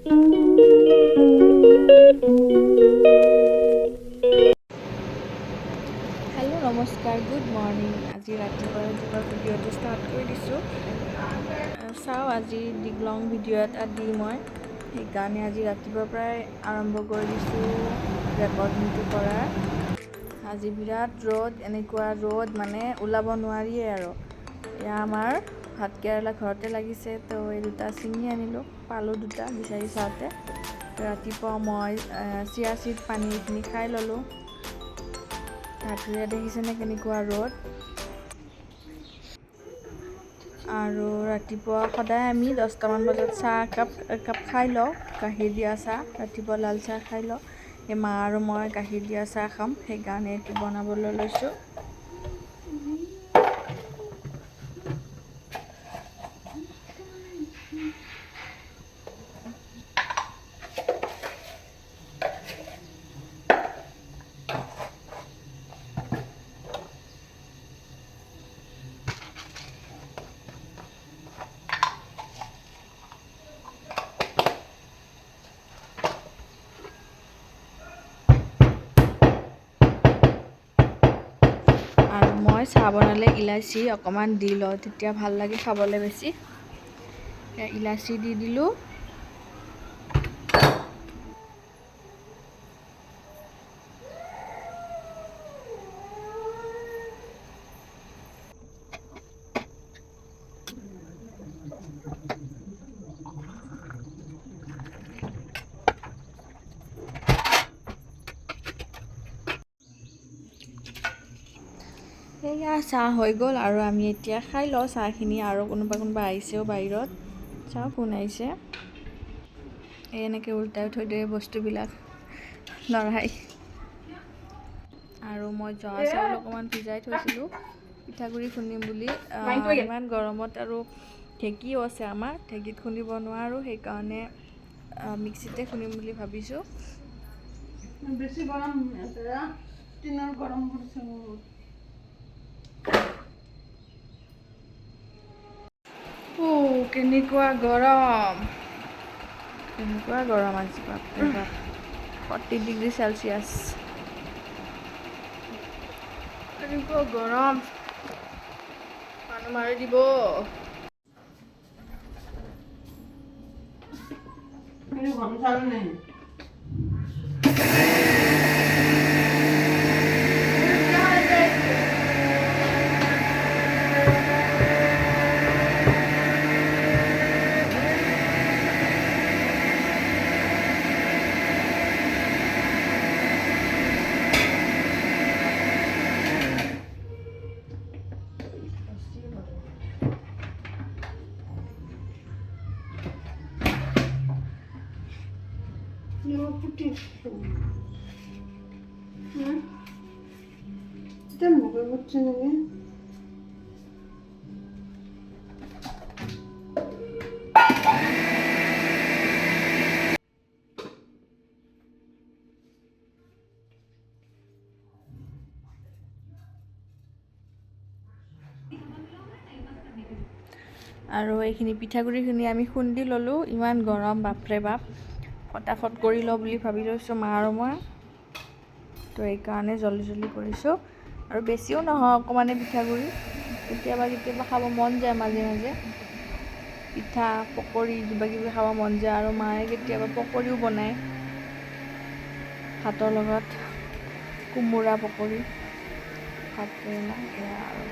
Hello' নমস্কাৰ, good morning. আজি ৰাতিপুৱাৰ ভিডিঅ'টো ষ্টাৰ্ট কৰি দিছোঁ। চাওঁ আজি লং ভিডিঅ' এটা দি মই সেইকাৰণে আজি ৰাতিপুৱাৰ পৰাই আৰম্ভ কৰি দিছোঁ ৰেকৰ্ডিংটো কৰাৰ। আজি বিৰাট ৰ'দ, এনেকুৱা ৰ'দ মানে ওলাব নোৱাৰিয়ে আৰু। এয়া আমাৰ ভাতকেৰেলা ঘৰতে লাগিছে, তো এই দুটা ছিঙি আনিলোঁ, পালোঁ দুটা বিচাৰি চাওঁতে। ৰাতিপুৱা মই চিয়া চিড পানী এইখিনি খাই ল'লোঁ। তাৰপিছত দেখিছেনে কেনেকুৱা ৰ'দ। আৰু ৰাতিপুৱা সদায় আমি 10টামান বজাত চাহ একাপ খাই লওঁ, গাখীৰ দিয়া চাহ। ৰাতিপুৱা লাল চাহ খাই লওঁ। এই মা আৰু মই গাখীৰ দিয়া চাহ খাম, সেইকাৰণে এইটো বনাবলৈ লৈছোঁ। আৰু মই চাহ বনালে ইলাচি অকণমান দি লওঁ, তেতিয়া ভাল লাগে খাবলৈ বেছি। ইলাচি দি দিলোঁ। সেয়া চাহ হৈ গ'ল আৰু আমি এতিয়া খাই লওঁ চাহখিনি। আৰু কোনোবা আহিছেও বাহিৰত, চাওঁ কোন আহিছে। এনেকৈ উল্টাই থৈ দিয়ে বস্তুবিলাক লৰাই। আৰু মই জহা চাউল অকণমান ভিজাই থৈছিলোঁ পিঠাগুড়ি খুন্দিম বুলি। ইমান গৰমত আৰু ঢেঁকীও আছে আমাৰ, ঢেঁকীত খুন্দিব নোৱাৰোঁ, সেইকাৰণে মিক্সিতে খুন্দিম বুলি ভাবিছোঁ। বেছি গৰম টিনৰ গৰম কৰিছে মোৰ। কেনেকুৱা গৰম, কেনেকুৱা গৰম আজি, বাপৰে বাপ। 40 ডিগ্ৰী চেলচিয়াছ। কেনেকুৱা গৰম, মানুহ মাৰি দিব। ঘন চাউল নেই। এটা মুখে কৰছে নাকি? আৰু এইখিনি পিঠাগুড়িখিনি আমি খুন্দি ল'লোঁ। ইমান গৰম, বাপৰে বাপ। ফটাফট কৰি লওঁ বুলি ভাবি লৈছোঁ মা আৰু মই, তো এইকাৰণে জলদি কৰিছোঁ। আৰু বেছিও নহয়, অকণমানে পিঠাগুড়ি। কেতিয়াবা খাব মন যায় মাজে মাজে, পিঠা পকৰি কিবাকিবি খাব মন যায়। আৰু মায়ে কেতিয়াবা পকৰিও বনায় ভাতৰ লগত, কোমোৰা পকৰি, ভাতকেৰেলা, এয়া আৰু।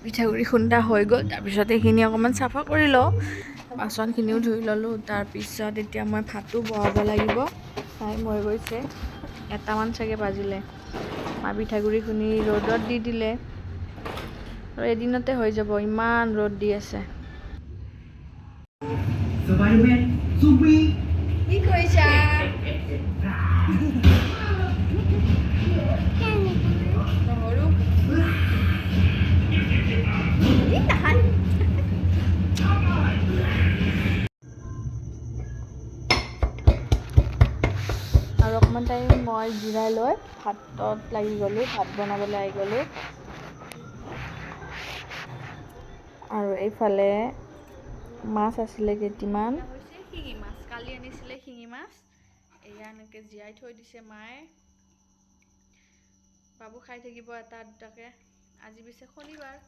পিঠাগুড়ি খুন্দা হৈ গ'ল। তাৰপিছত এইখিনি অকণমান চাফা কৰি লওঁ। বাচনখিনিও ধুই ল'লোঁ। তাৰপিছত এতিয়া মই ভাতো বহাব লাগিব। টাইম হৈ গৈছে, 1টামান চাগে বাজিলে। মা পিঠাগুড়ি খুন্দি ৰ'দত দি দিলে আৰু এদিনতে হৈ যাব, ইমান ৰ'দ দি আছে। কি কৰিছা? নহৰু আৰু অকণমান টাইম মই জিৰাই লৈ ভাতত লাগি গ'লোঁ, ভাত বনাবলৈ আহি গ'লোঁ। আৰু এইফালে মাছ আছিলে কেইটামান। শিঙি মাছ কালি আনিছিলে, শিঙি মাছ এয়া এনেকৈ জীয়াই থৈ দিছে মায়ে। বাবু খাই থাকিব এটা দুটাকৈ। আজি পিছে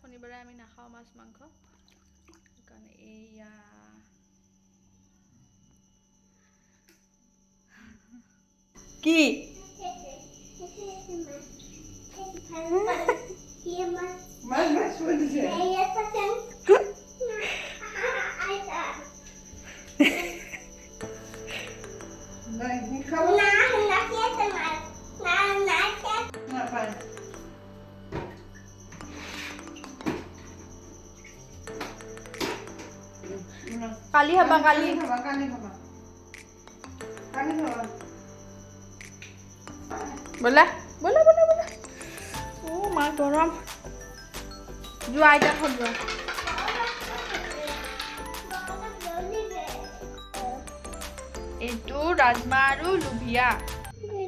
শনিবাৰে আমি নাখাওঁ মাছ মাংস, সেইকাৰণে এয়া কি কালি খাবা, কালি ব'লা ব'লা ব'লা ব'লা। মা গৰম। যোৱা আইতা ঘৰত যোৱা। এইটো ৰাজমাহ আৰু লুভিয়া,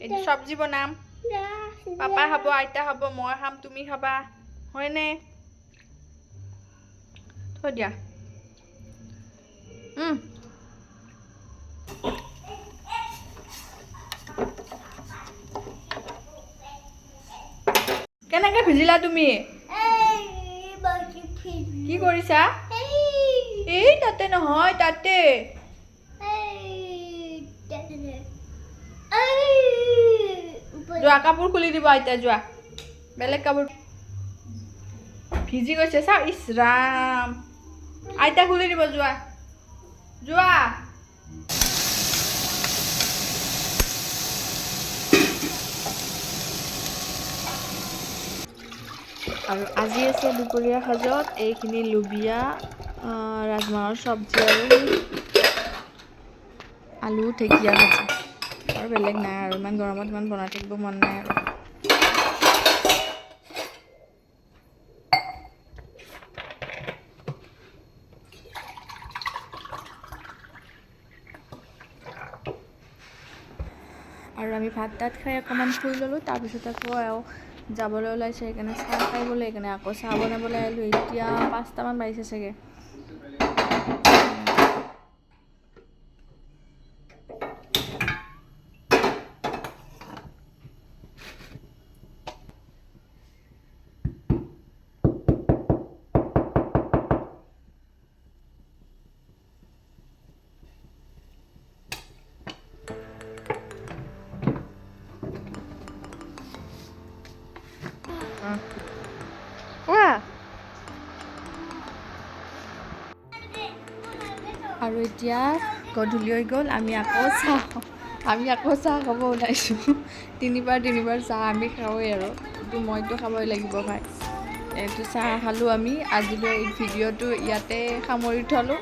এইটো চব্জি বনাম। পাপা খাব, আইতা খাব, মই খাম, তুমি খাবা, হয়নে? থৈ দিয়া। কেনেকে ভিজিলা তুমি? কি কৰিছা? এই তাতে নহয়, তাতে যোৱা, কাপোৰ খুলি দিব আইতা, যোৱা বেলেগ কাপোৰ ভিজি গৈছে চা। ইছ ৰাম, আইতা খুলি দিব, যোৱা যোৱা। আৰু আজি আছে দুপৰীয়া সাজত এইখিনি লুবিয়া, ৰাজমাহৰ চব্জি আৰু আলু ঢেকীয়া ভাজি, আৰু বেলেগ নাই। আৰু ইমান গৰমত ইমান বনাই থাকিব মন নাই আৰু। আমি ভাত তাত খাই অকণমান শুই ল'লোঁ। তাৰপিছত আকৌ যাবলৈ ওলাইছে, সেইকাৰণে চাহ খাই গ'লে, সেইকাৰণে আকৌ চাহ বনাবলৈ আহিলোঁ। এতিয়া 5টামান বাজিছে চাগে। আৰু এতিয়া গধূলি হৈ গ'ল, আমি আকৌ চাহ খাব ওলাইছোঁ। তিনিবাৰ চাহ আমি খাওঁৱেই আৰু, কিন্তু মইতো খাবই লাগিব ভাই। এইটো চাহ খালোঁ আমি। আজিলৈ ভিডিঅ'টো ইয়াতে সামৰি থলোঁ।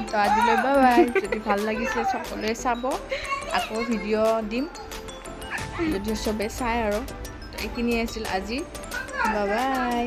তো আজিলৈ বাই বাই। যদি ভাল লাগিছে সকলোৱে চাব, আকৌ ভিডিঅ' দিম যদি চবেই চাই আৰু। এইখিনিয়ে আছিল আজি, বাই বাই।